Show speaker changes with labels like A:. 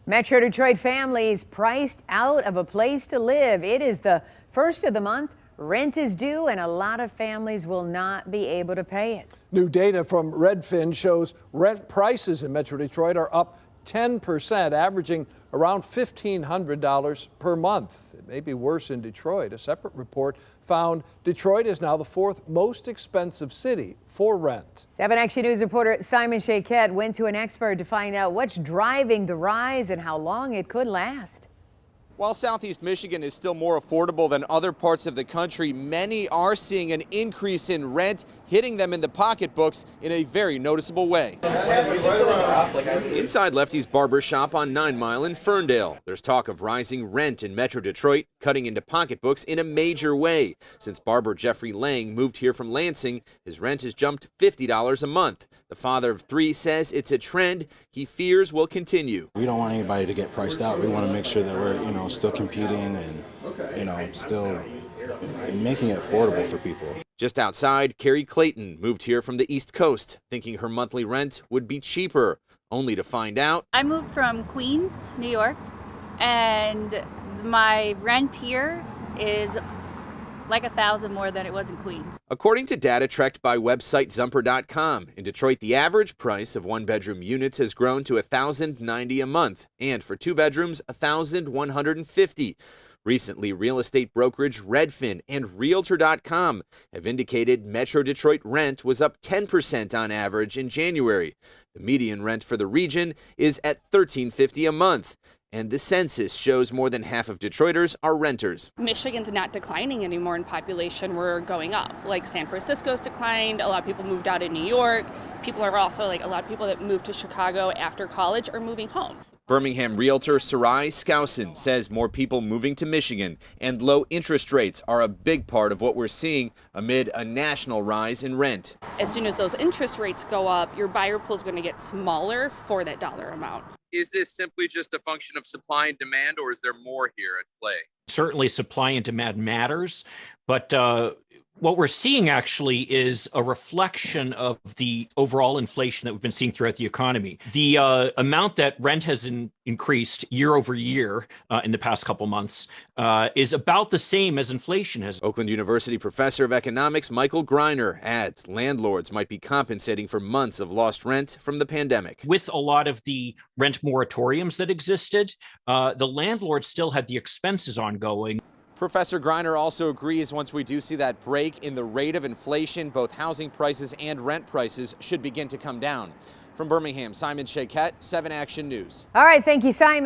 A: Metro Detroit families priced out of a place to live. It is the first of the month. Rent is due, and a lot of families will not be able to pay it.
B: New data from Redfin shows rent prices in Metro Detroit are up 10%, averaging around $1,500 per month. It may be worse in Detroit. A separate report found Detroit is now the fourth most expensive city for rent.
A: 7 Action News reporter Simon Shaquette went to an expert to find out what's driving the rise and how long it could last.
C: While Southeast Michigan is still more affordable than other parts of the country, many are seeing an increase in rent hitting them in the pocketbooks in a very noticeable way. Inside Lefty's barber shop on 9 Mile in Ferndale, there's talk of rising rent in Metro Detroit, cutting into pocketbooks in a major way. Since barber Jeffrey Lang moved here from Lansing, his rent has jumped $50 a month. The father of 3 says it's a trend he fears will continue.
D: We don't want anybody to get priced out. We want to make sure that we're, still competing and, still making it affordable for people.
C: Just outside, Carrie Clayton moved here from the East Coast, thinking her monthly rent would be cheaper, only to find out.
E: I moved from Queens, New York, and my rent here is like $1,000 more than it was in Queens.
C: According to data tracked by website Zumper.com, in Detroit, the average price of 1-bedroom units has grown to $1,090 a month, and for 2 bedrooms, $1,150. Recently, real estate brokerage Redfin and Realtor.com have indicated Metro Detroit rent was up 10% on average in January. The median rent for the region is at $1,350 a month. And the census shows more than half of Detroiters are renters.
F: Michigan's not declining anymore in population. We're going up. Like San Francisco's declined. A lot of people moved out in New York. People are also a lot of people that moved to Chicago after college are moving home.
C: Birmingham realtor Sarai Skousen says more people moving to Michigan and low interest rates are a big part of what we're seeing amid a national rise in rent.
F: As soon as those interest rates go up, your buyer pool is going to get smaller for that dollar amount.
C: Is this simply just a function of supply and demand, or is there more here at play?
G: Certainly supply and demand matters, but what we're seeing actually is a reflection of the overall inflation that we've been seeing throughout the economy. The amount that rent has increased year over year in the past couple months is about the same as inflation has.
C: Oakland University professor of economics Michael Greiner adds landlords might be compensating for months of lost rent from the pandemic.
G: With a lot of the rent moratoriums that existed, the landlords still had the expenses ongoing.
C: Professor Greiner also agrees once we do see that break in the rate of inflation, both housing prices and rent prices should begin to come down. From Birmingham, Simon Shaquette, 7 Action News.
A: All right, thank you, Simon.